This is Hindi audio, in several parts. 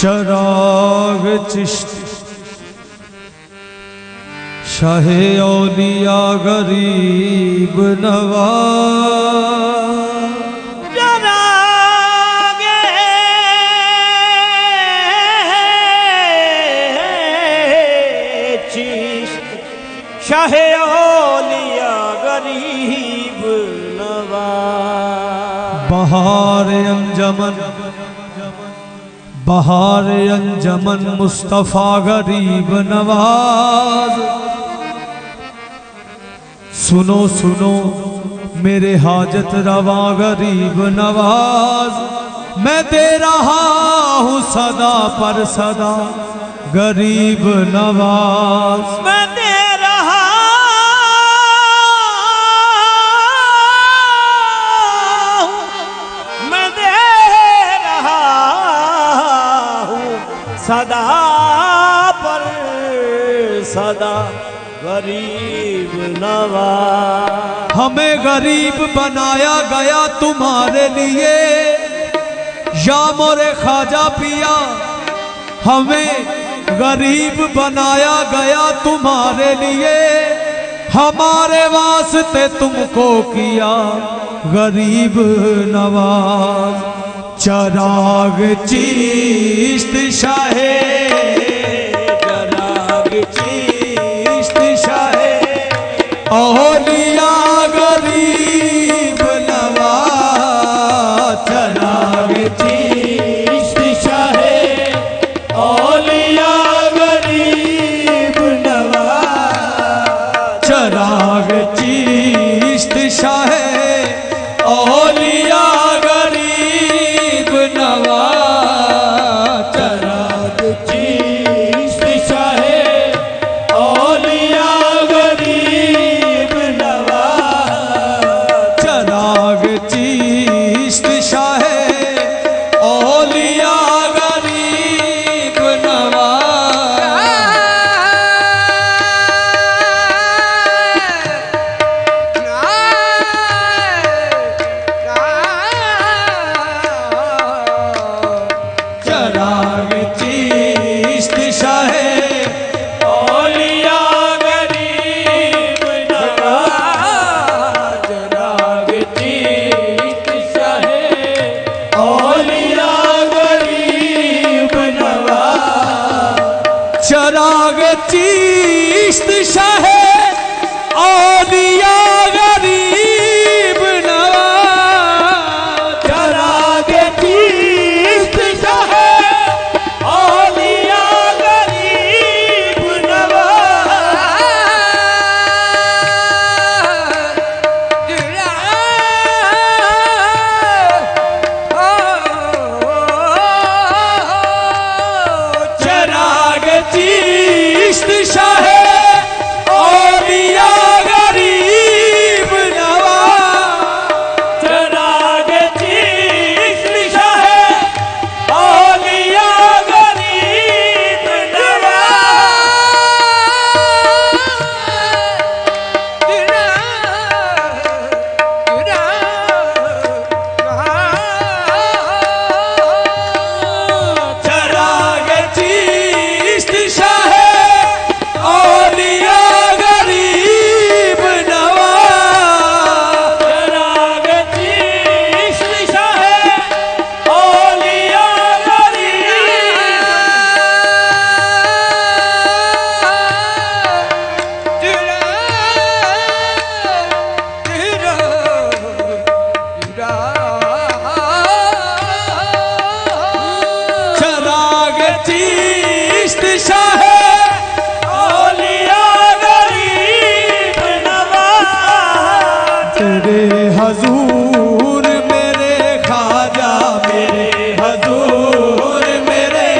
चराग चिश्ती शाहे औलिया गरीब नवाज। चराग चिश्ती शाहे औलिया गरीब नवाज। बहार अंजमन मुस्तफ़ा गरीब नवाज। सुनो सुनो मेरे हाजत रवा गरीब नवाज। मैं दे रहा हूँ सदा पर सदा गरीब नवाज। मैं दे रहा सदा पर सदा गरीब नवाज। हमें गरीब बनाया गया तुम्हारे लिए या मोरे ख्वाजा पिया। हमें गरीब बनाया गया तुम्हारे लिए, हमारे वास्ते तुमको किया गरीब नवाज। चराग चिश्ती शाहे, चराग चिश्ती शाहे औलिया गरीब नवाज। चराग चिश्ती शाहे औलिया गरीब नवाज। चराग चिश्ती शाहे औलिया चराग चिश्ती शाहे औलिया गरीब नवाज। चराग चिश्ती शाहे औलिया गरीब नवाज। चराग चिश्ती शाहे औलिया गरीब नवाज। चराग चिश्ती शाहे औलिया गरीब नवाज। चराग चिश्ती शाहे औलिया गरीब नवाज। चराग चिश्ती शाहे औलिया चराग चिश्ती शाहे औलिया गरीब नवाज। तेरे हजूर मेरे ख्वाजा, मेरे हजूर मेरे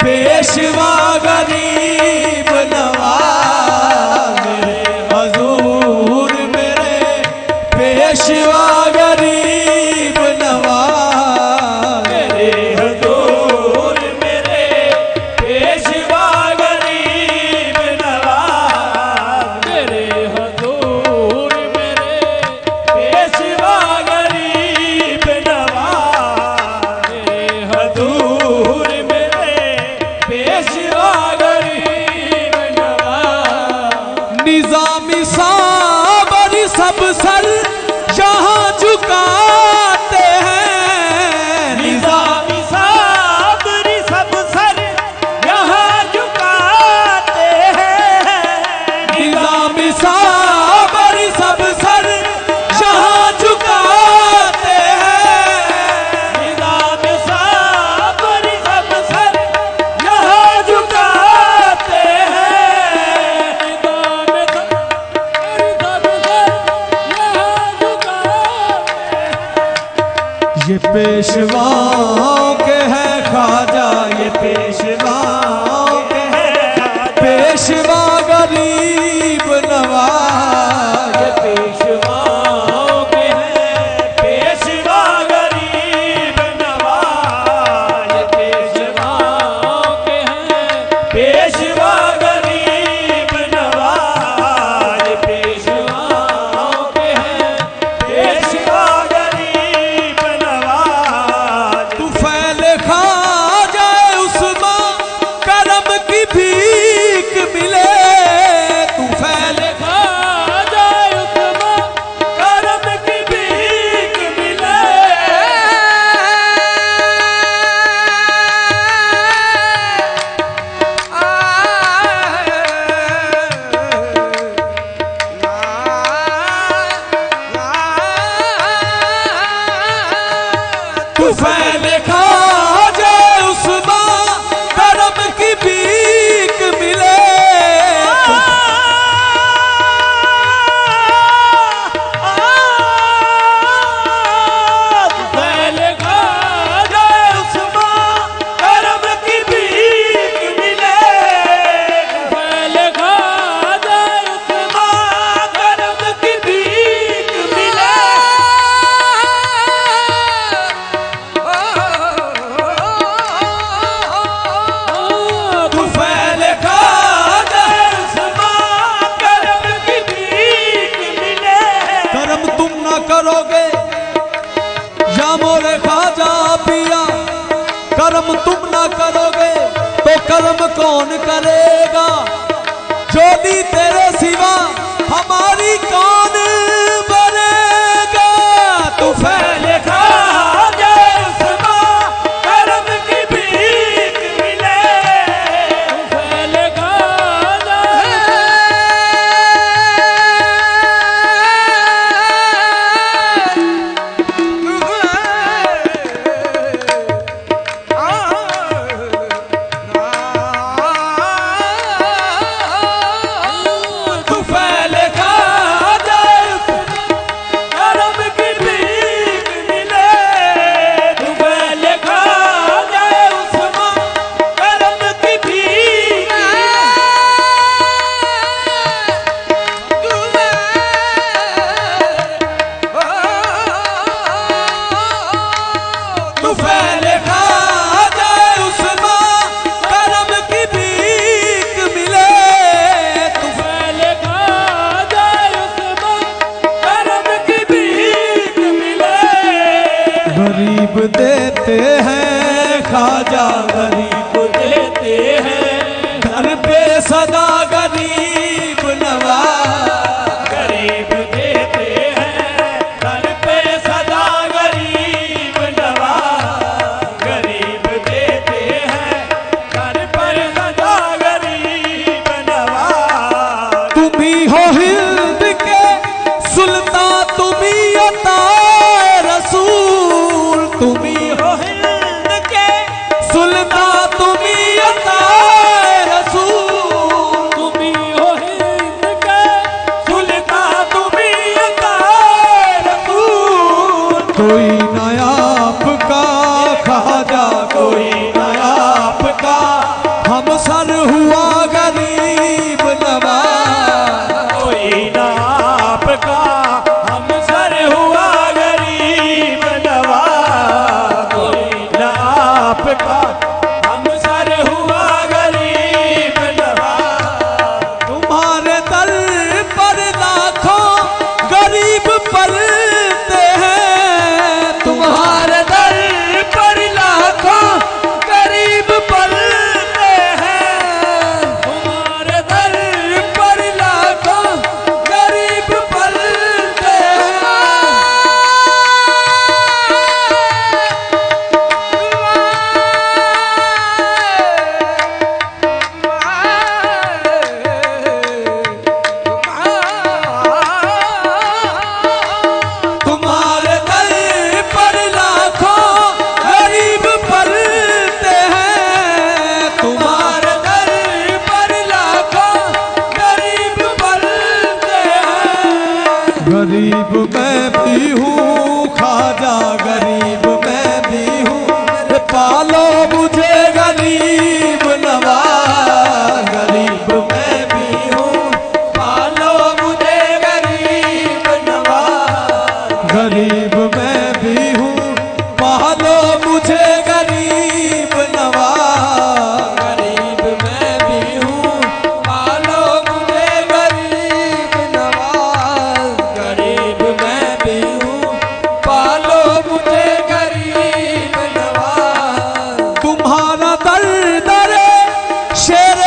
पेशवा गरीब नवाज। मेरे हजूर मेरे पेशवा गरीब नवाज। मेरे हजूर मेरे पेशवा गरीब नवाज। मेरे हजूर मेरे पेशवा गरीब नवाज। मेरे हजूर मेरे कौन करेगा, ज्योति तेरे सिवा हमारी कौन बनेगा। तू फैले खा जाए उस्मां, करम की भीख मिले। तू फैले खा गरीब देते हैं ख्वाजा, गरीब देते हैं घर पे सदा गरीब नवाज। गरीब देते हैं घर पे सदा गरीब नवाज। गरीब देते हैं घर पर सदा गरीब नवाज। तुम ही हो हिंद के सुल्तान, तुम ही अता रसूल, तुम ही हो हिंद के सुल्तान, तुम ही अता रसूल। तुम ही हो हिंद के सुल्तान, तुम ही अता रसूल। कोई नया आपका ख्वाजा, कोई नया आपका हम सर हुआ गरीब नवाज। कोई ना आपका हम सर हुआ गरीब नवाज। कोई ना आपका हम सर हुआ गरीब नवाज। तुम्हारे दर पर लाखों गरीब पलते हैं, तुम्हारे दर पर लाखों गरीब पलते हैं। तुम्हारे दर पर लाखों गरीब पलते तुम्हारे दर पर लाखों गरीब पलते हैं। तुम्हारे दर पर लाखों गरीब पलते हैं। गरीब मैं भी हूँ ख्वाजा, गरीब मैं भी हूँ, पालो मुझे गरीब नवाज। गरीब मैं भी हूँ, पालो मुझे गरीब नवाज। गरीब मैं भी हूँ, पालो मुझे गरीब नवाज। गरीब मैं भी हूँ, पालो मुझे गरीब नवाज। गरीब मैं भी हूँ, पालो मुझे गरीब नवाज। तुम्हारा दर दर शेर